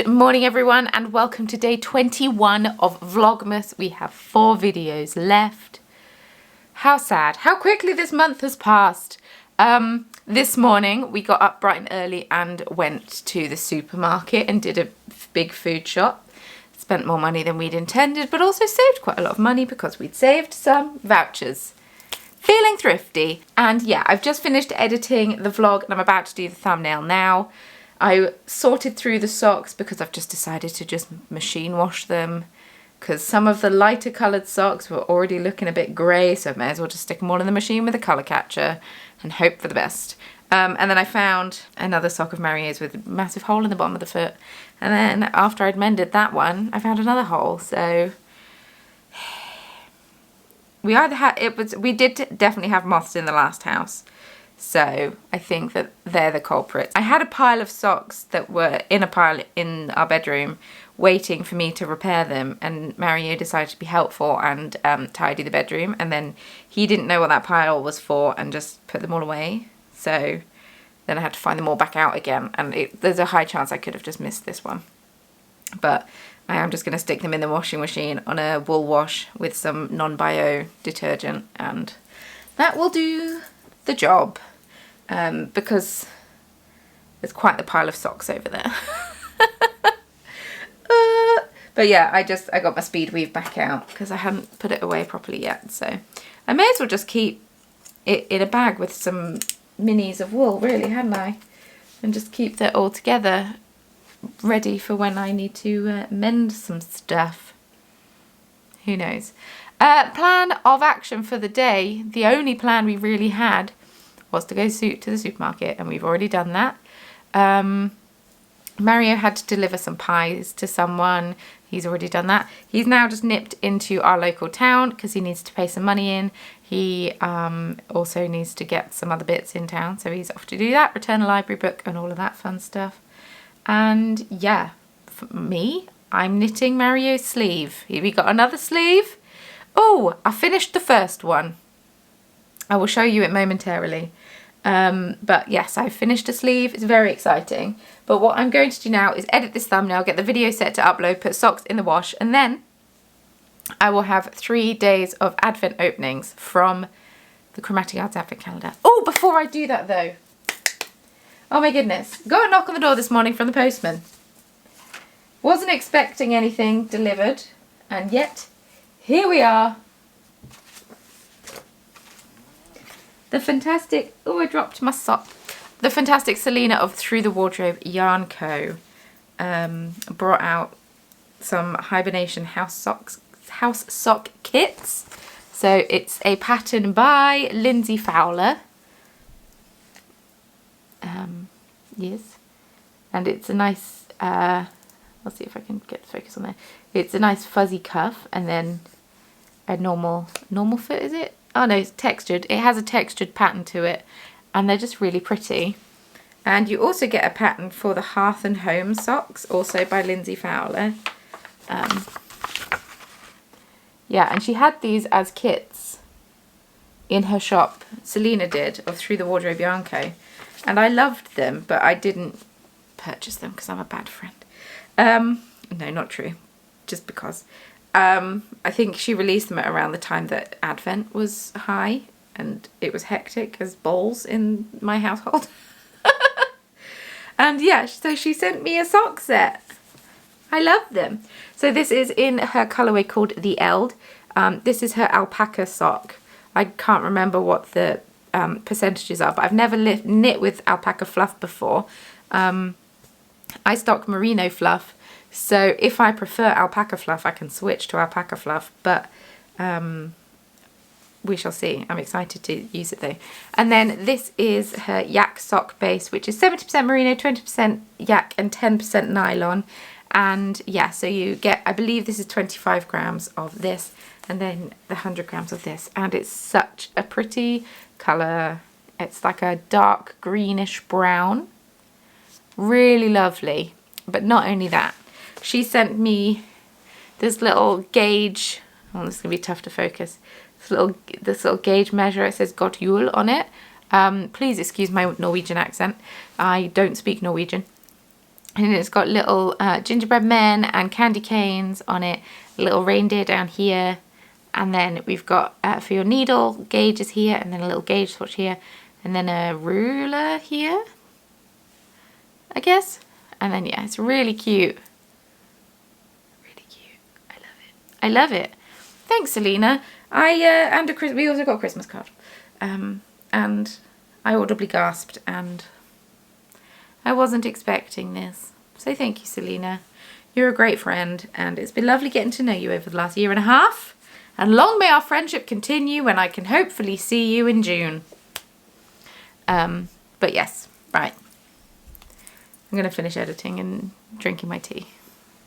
Good morning everyone and welcome to day 21 of Vlogmas. We have 4 videos left. How sad, how quickly this month has passed. This morning we got up bright and early and went to the supermarket and did a big food shop. Spent more money than we'd intended, but also saved quite a lot of money because we'd saved some vouchers. Feeling thrifty. And yeah, I've just finished editing the vlog and I'm about to do the thumbnail now. I sorted through the socks because I've just decided to just machine wash them because some of the lighter coloured socks were already looking a bit grey, so I may as well just stick them all in the machine with a colour catcher and hope for the best. And then I found another sock of Marie's with a massive hole in the bottom of the foot, and then after I'd mended that one I found another hole, so we either had we did definitely have moths in the last house. So I think that they're the culprits. I had a pile of socks that were in a pile in our bedroom waiting for me to repair them, and Mario decided to be helpful and tidy the bedroom, and then he didn't know what that pile was for and just put them all away. So then I had to find them all back out again, and there's a high chance I could have just missed this one. But I am just going to stick them in the washing machine on a wool wash with some non-bio detergent, and that will do the job. Because there's quite the pile of socks over there. But yeah, I got my speed weave back out because I hadn't put it away properly yet, so I may as well just keep it in a bag with some minis of wool, really, hadn't I? And just keep that all together ready for when I need to mend some stuff. Who knows? Plan of action for the day, the only plan we really had was to go to the supermarket, and we've already done that. Mario had to deliver some pies to someone. He's already done that. He's now just nipped into our local town because he needs to pay some money in. He also needs to get some other bits in town, so he's off to do that, return a library book and all of that fun stuff. And yeah, for me, I'm knitting Mario's sleeve. Here we got another sleeve. Oh, I finished the first one. I will show you it momentarily. But yes, I finished a sleeve. It's very exciting. But what I'm going to do now is edit this thumbnail, get the video set to upload, put socks in the wash, and then I will have 3 days of Advent openings from the Chromatic Arts Advent calendar. Oh, before I do that though, oh my goodness, got a knock on the door this morning from the postman. Wasn't expecting anything delivered, and yet here we are. The fantastic, oh, I dropped my sock. The fantastic Selena of Through the Wardrobe Yarn Co. Brought out some hibernation house sock kits. So it's a pattern by Lindsay Fowler. Yes, and it's a nice. Let's see if I can get the focus on there. It's a nice fuzzy cuff, and then a normal foot. Is it? Oh no, it's textured. It has a textured pattern to it, and they're just really pretty. And you also get a pattern for the Hearth and Home socks, also by Lindsay Fowler. Yeah, and she had these as kits in her shop, Selena did, of Through the Wardrobe Yarn Co. And I loved them, but I didn't purchase them because I'm a bad friend. No, not true. Just because. I think she released them at around the time that Advent was high and it was hectic as balls in my household. And yeah, so she sent me a sock set. I love them. So this is in her colourway called the Eld. This is her alpaca sock. I can't remember what the percentages are, but I've never knit with alpaca fluff before. I stock merino fluff. So if I prefer alpaca fluff, I can switch to alpaca fluff, but we shall see. I'm excited to use it though. And then this is her yak sock base, which is 70% merino, 20% yak and 10% nylon. And yeah, so you get, I believe this is 25 grams of this and then the 100 grams of this. And it's such a pretty colour. It's like a dark greenish brown. Really lovely. But not only that, she sent me this little gauge. Oh, this is going to be tough to focus. This little gauge measure. It says "God Jul" on it. Please excuse my Norwegian accent. I don't speak Norwegian. And it's got little gingerbread men and candy canes on it, a little reindeer down here, and then we've got for your needle gauges here, and then a little gauge swatch here, and then a ruler here, I guess. And then yeah, it's really cute. Really cute. I love it. I love it. Thanks, Selena. We also got a Christmas card. And I audibly gasped, and I wasn't expecting this. So thank you, Selena. You're a great friend, and it's been lovely getting to know you over the last 1.5 years. And long may our friendship continue, when I can hopefully see you in June. But yes, right. I'm going to finish editing and drinking my tea.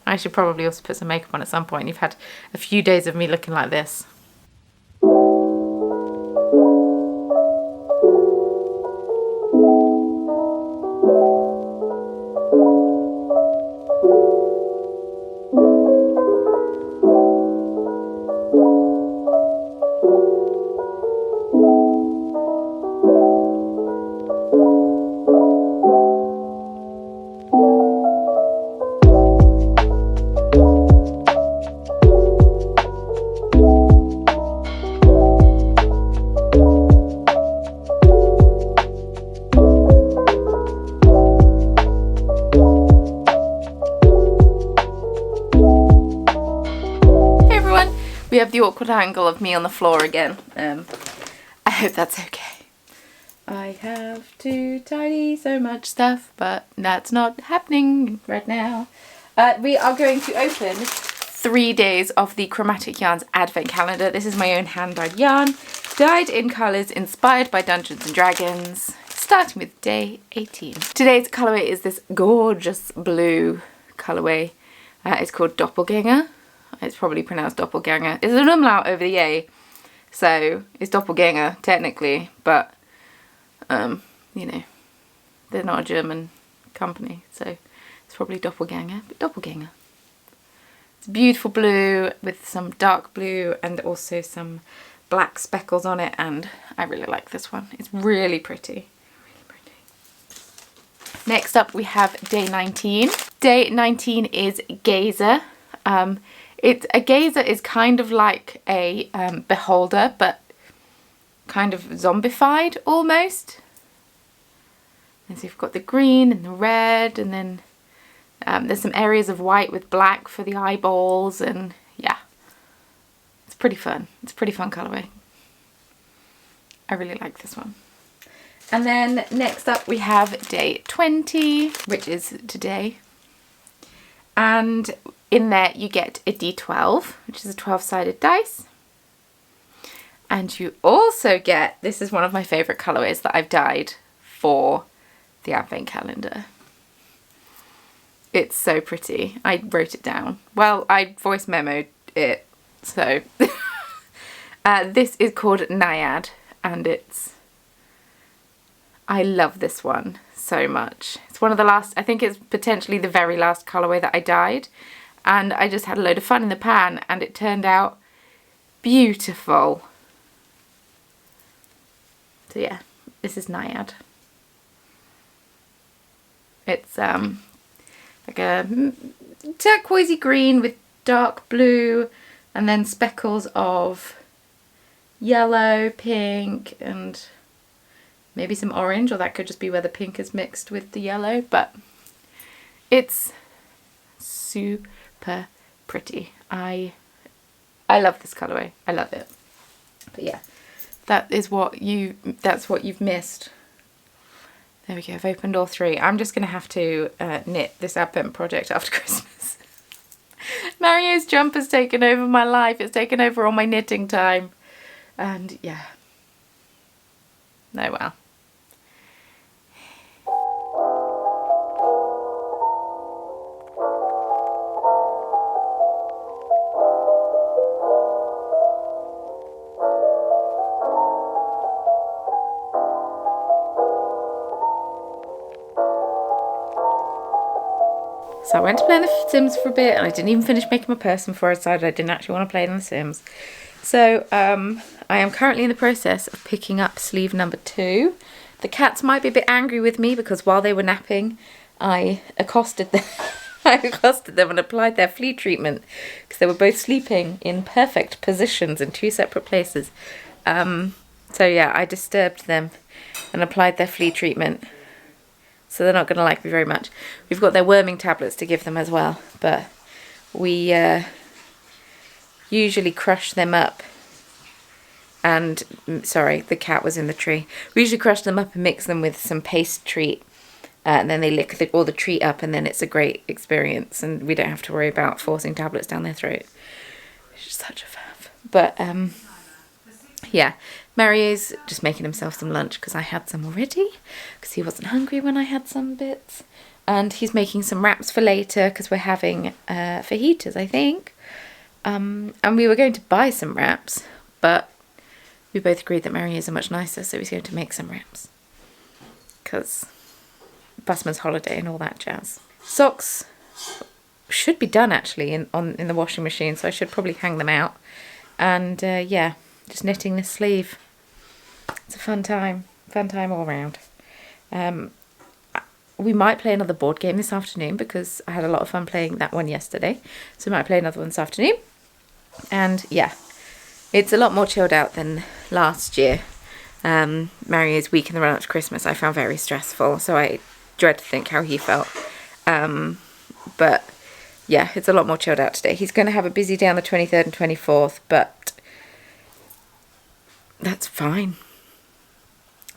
I should probably also put some makeup on at some point. You've had a few days of me looking like this. We have the awkward angle of me on the floor again. I hope that's okay. I have to tidy so much stuff, but that's not happening right now. We are going to open 3 days of the Chromatic Yarns Advent Calendar. This is my own hand-dyed yarn, dyed in colours inspired by Dungeons & Dragons, starting with day 18. Today's colourway is this gorgeous blue colourway. It's called Doppelganger. It's probably pronounced doppelganger. There's an umlaut over the A, so it's doppelganger technically, but you know, they're not a German company, so it's probably doppelganger, but doppelganger. It's beautiful blue with some dark blue and also some black speckles on it, and I really like this one. It's really pretty. Really pretty. Next up we have day 19. Day 19 is Gazer. A gazer is kind of like a beholder, but kind of zombified almost. And so you've got the green and the red, and then there's some areas of white with black for the eyeballs, and yeah, it's pretty fun. It's a pretty fun colourway. I really like this one. And then next up we have day 20, which is today. And in there you get a D12, which is a 12-sided dice. And you also get, this is one of my favourite colourways that I've dyed for the Advent Calendar. It's so pretty. I wrote it down. Well, I voice memoed it, so. This is called Naiad, and I love this one so much. It's one of the last, I think it's potentially the very last colourway that I dyed. And I just had a load of fun in the pan, and it turned out beautiful. So yeah, this is Naiad. It's like a turquoisey green with dark blue, and then speckles of yellow, pink, and maybe some orange, or that could just be where the pink is mixed with the yellow, but it's super pretty. I love this colourway. I love it. But yeah, that's what you've missed. There we go. I've opened all 3. I'm just gonna have to knit this Advent project after Christmas. Mario's jumper's taken over my life. It's taken over all my knitting time, and yeah. Oh well. So I went to play in the Sims for a bit, and I didn't even finish making my person before I decided I didn't actually want to play in the Sims. So I am currently in the process of picking up sleeve number 2. The cats might be a bit angry with me because while they were napping, I accosted them. I accosted them and applied their flea treatment because they were both sleeping in perfect positions in 2 separate places. So yeah, I disturbed them and applied their flea treatment. So they're not going to like me very much. We've got their worming tablets to give them as well, but we usually crush them up. And, sorry, the cat was in the tree. We usually crush them up and mix them with some paste treat. And then they lick all the treat up, and then it's a great experience. And we don't have to worry about forcing tablets down their throat. It's just such a faff. But, yeah, Mario's just making himself some lunch because I had some already. Because he wasn't hungry when I had some bits. And he's making some wraps for later because we're having fajitas, I think. And we were going to buy some wraps, but we both agreed that Mario's are much nicer, so he's going to make some wraps. Because busman's holiday and all that jazz. Socks should be done actually in the washing machine, so I should probably hang them out. And yeah, just knitting this sleeve. It's a fun time all around. We might play another board game this afternoon because I had a lot of fun playing that one yesterday. So we might play another one this afternoon. And yeah, it's a lot more chilled out than last year. Mario's week in the run up to Christmas I found very stressful, so I dread to think how he felt. But yeah, it's a lot more chilled out today. He's going to have a busy day on the 23rd and 24th, but that's fine.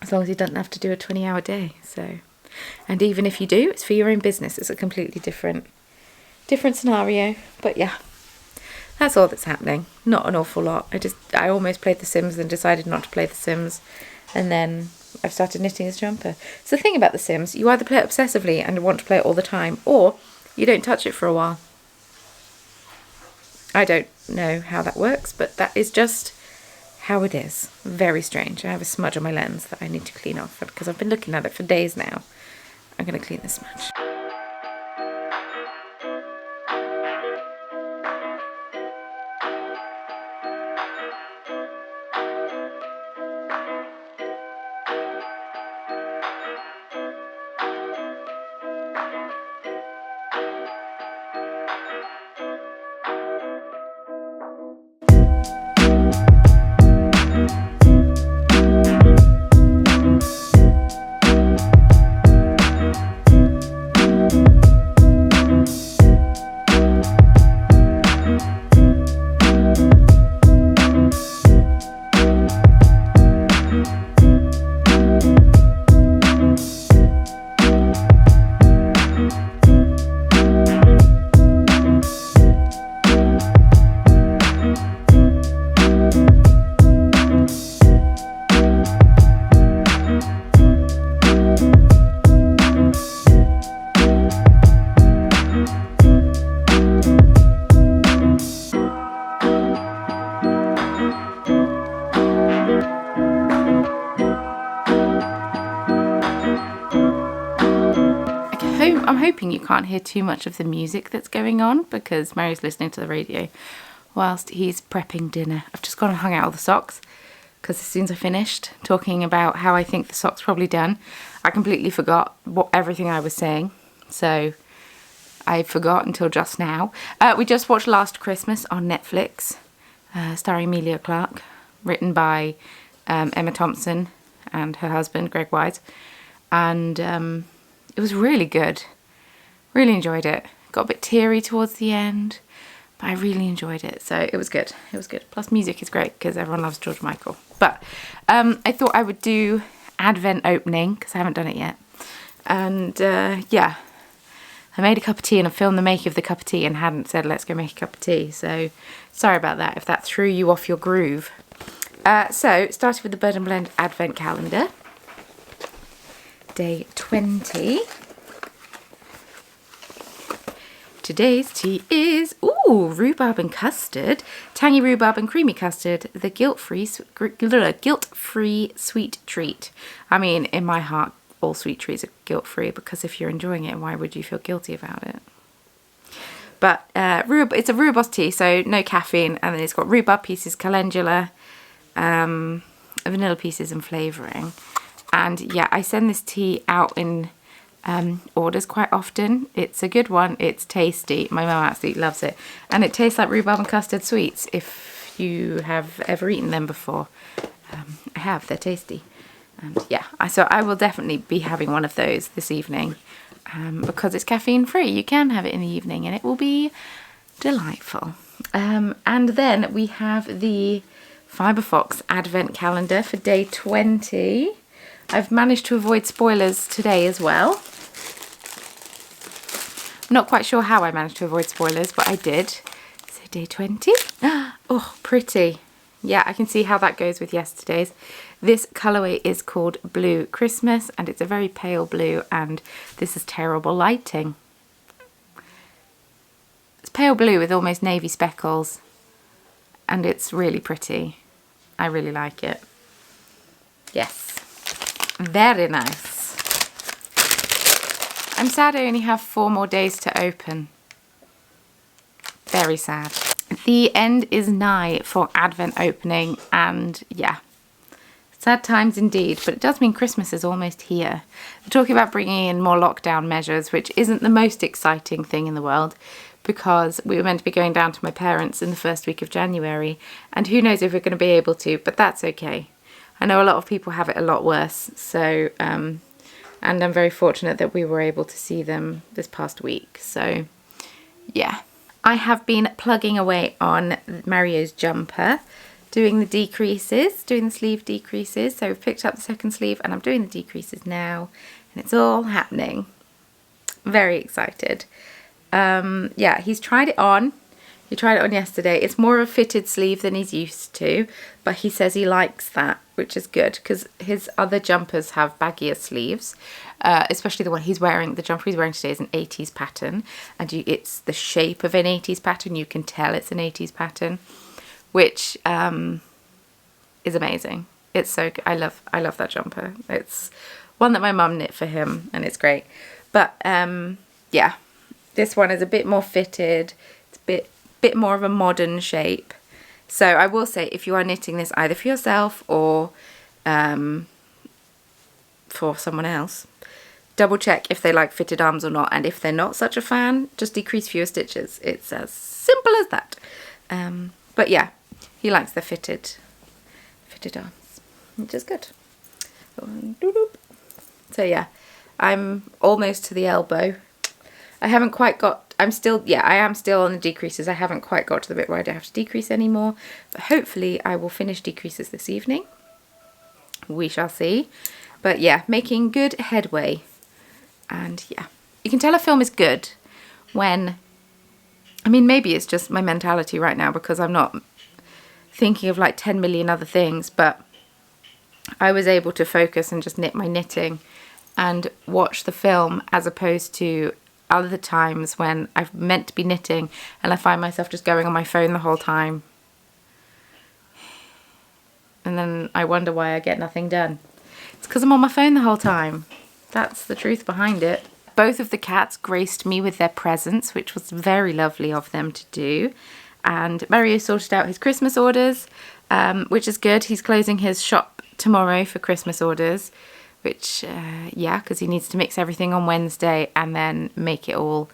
As long as he doesn't have to do a 20-hour day. So, and even if you do, it's for your own business. It's a completely different scenario. But yeah, that's all that's happening. Not an awful lot. I almost played The Sims and decided not to play The Sims. And then I've started knitting this jumper. So the thing about The Sims, you either play it obsessively and want to play it all the time, or you don't touch it for a while. I don't know how that works, but that is just how it is. Very strange. I have a smudge on my lens that I need to clean off because I've been looking at it for days now. I'm going to clean this smudge. I'm hoping you can't hear too much of the music that's going on because Mary's listening to the radio whilst he's prepping dinner. I've just gone and hung out all the socks because as soon as I finished talking about how I think the sock's probably done, I completely forgot everything I was saying. So I forgot until just now. We just watched Last Christmas on Netflix, starring Emilia Clarke, written by Emma Thompson and her husband, Greg Wise. And it was really good. Really enjoyed it. Got a bit teary towards the end, but I really enjoyed it. So it was good. It was good. Plus music is great because everyone loves George Michael. But I thought I would do Advent opening because I haven't done it yet. And yeah, I made a cup of tea and I filmed the making of the cup of tea and hadn't said let's go make a cup of tea. So sorry about that if that threw you off your groove. So started with the Bird and Blend Advent calendar. Day 20. Today's tea is, rhubarb and custard. Tangy rhubarb and creamy custard. The guilt-free sweet treat. I mean, in my heart, all sweet treats are guilt-free because if you're enjoying it, why would you feel guilty about it? But it's a rhubarb tea, so no caffeine. And then it's got rhubarb pieces, calendula, vanilla pieces and flavouring. And yeah, I send this tea out in orders quite often. It's a good one. It's tasty. My mum absolutely loves it. And it tastes like rhubarb and custard sweets if you have ever eaten them before. I have. They're tasty. And yeah, so I will definitely be having one of those this evening because it's caffeine free. You can have it in the evening and it will be delightful. And then we have the Fiberfox Advent Calendar for day 20. I've managed to avoid spoilers today as well. I'm not quite sure how I managed to avoid spoilers, but I did. So day 20. Oh, pretty. Yeah, I can see how that goes with yesterday's. This colourway is called Blue Christmas, and it's a very pale blue, and this is terrible lighting. It's pale blue with almost navy speckles, and it's really pretty. I really like it. Yes, very nice. I'm sad I only have 4 more days to open. Very sad. The end is nigh for Advent opening, and yeah, sad times indeed, but it does mean Christmas is almost here. We're talking about bringing in more lockdown measures, which isn't the most exciting thing in the world, because we were meant to be going down to my parents in the first week of January, and who knows if we're going to be able to, but that's okay. I know a lot of people have it a lot worse, so and I'm very fortunate that we were able to see them this past week. So yeah, I have been plugging away on Mario's jumper, doing the decreases, doing the sleeve decreases. So we've picked up the second sleeve and I'm doing the decreases now, and it's all happening. Very excited. Yeah, he's tried it on. He tried it on yesterday. It's more of a fitted sleeve than he's used to, but he says he likes that, which is good because his other jumpers have baggier sleeves, especially the one he's wearing. The jumper he's wearing today is an 80s pattern, and it's the shape of an 80s pattern. You can tell it's an 80s pattern, which is amazing. It's so good. I love that jumper. It's one that my mum knit for him, and it's great. But yeah, this one is a bit more fitted. It's a bit more of a modern shape. So I will say, if you are knitting this either for yourself or for someone else, double check if they like fitted arms or not, and if they're not such a fan, just decrease fewer stitches. It's as simple as that. But yeah, he likes the fitted arms, which is good. So yeah, I'm almost to the elbow. I haven't quite got, I am still on the decreases. I haven't quite got to the bit where I don't have to decrease anymore, but hopefully I will finish decreases this evening. We shall see. But yeah, making good headway. And yeah, you can tell a film is good when, I mean, maybe it's just my mentality right now because I'm not thinking of like 10 million other things, but I was able to focus and just knit my knitting and watch the film, as opposed to other times when I've meant to be knitting and I find myself just going on my phone the whole time. And then I wonder why I get nothing done. It's because I'm on my phone the whole time. That's the truth behind it. Both of the cats graced me with their presents, which was very lovely of them to do. And Mario sorted out his Christmas orders, which is good. He's closing his shop tomorrow for Christmas orders, which, yeah, because he needs to mix everything on Wednesday and then make it all,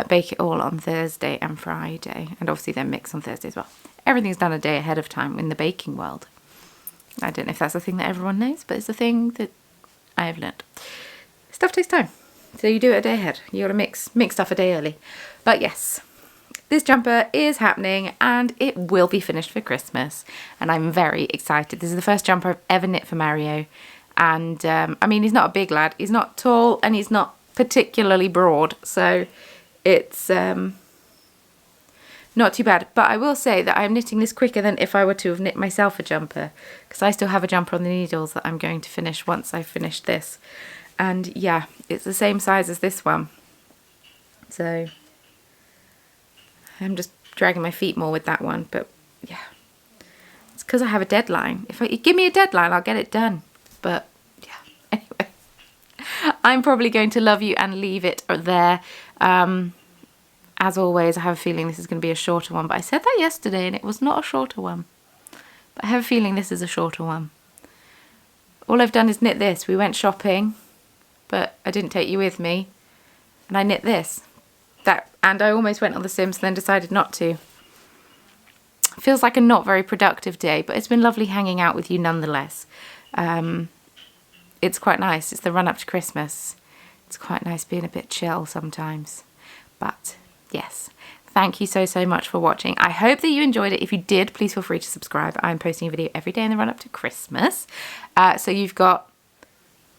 bake it all on Thursday and Friday. And obviously then mix on Thursday as well. Everything's done a day ahead of time in the baking world. I don't know if that's a thing that everyone knows, but it's a thing that I have learnt. Stuff takes time. So you do it a day ahead. You got to mix stuff a day early. But yes, this jumper is happening and it will be finished for Christmas. And I'm very excited. This is the first jumper I've ever knit for Mario. And I mean, he's not a big lad. He's not tall and he's not particularly broad. So it's not too bad. But I will say that I'm knitting this quicker than if I were to have knit myself a jumper, because I still have a jumper on the needles that I'm going to finish once I've finished this. And yeah, it's the same size as this one. So I'm just dragging my feet more with that one. But yeah, it's because I have a deadline. If you give me a deadline, I'll get it done. But yeah, anyway, I'm probably going to love you and leave it there. As always, I have a feeling this is going to be a shorter one, but I said that yesterday and it was not a shorter one. But I have a feeling this is a shorter one. All I've done is knit this. We went shopping but I didn't take you with me. And I knit this. And I almost went on The Sims and then decided not to. Feels like a not very productive day, but it's been lovely hanging out with you nonetheless. It's quite nice. It's the run up to Christmas. It's quite nice being a bit chill sometimes. But yes, thank you so, so much for watching. I hope that you enjoyed it. If you did, please feel free to subscribe. I'm posting a video every day in the run up to Christmas. So you've got,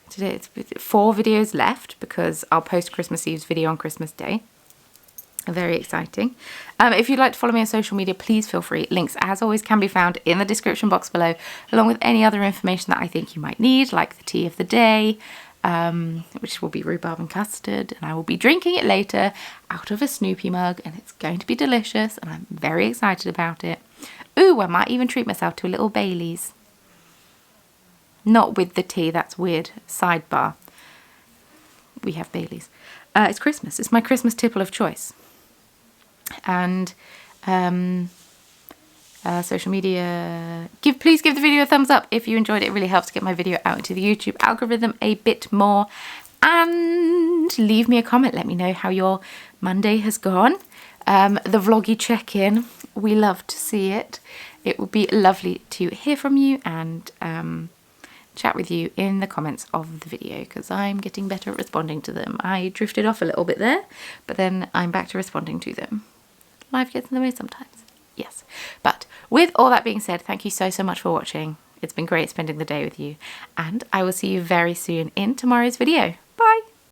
today it's 4 videos left because I'll post Christmas Eve's video on Christmas Day. Very exciting. If you'd like to follow me on social media, please feel free. Links, as always, can be found in the description box below, along with any other information that I think you might need, like the tea of the day, which will be rhubarb and custard, and I will be drinking it later out of a Snoopy mug, and it's going to be delicious, and I'm very excited about it. Ooh, I might even treat myself to a little Baileys. Not with the tea, that's weird. Sidebar. We have Baileys. It's Christmas. It's my Christmas tipple of choice. And social media, please give the video a thumbs up if you enjoyed it. It really helps to get my video out into the YouTube algorithm a bit more. And leave me a comment, let me know how your Monday has gone. The vloggy check-in, we love to see it. It would be lovely to hear from you and chat with you in the comments of the video, because I'm getting better at responding to them. I drifted off a little bit there, but then I'm back to responding to them. Life gets in the way sometimes. Yes. But with all that being said, thank you so, so much for watching. It's been great spending the day with you, and I will see you very soon in tomorrow's video. Bye!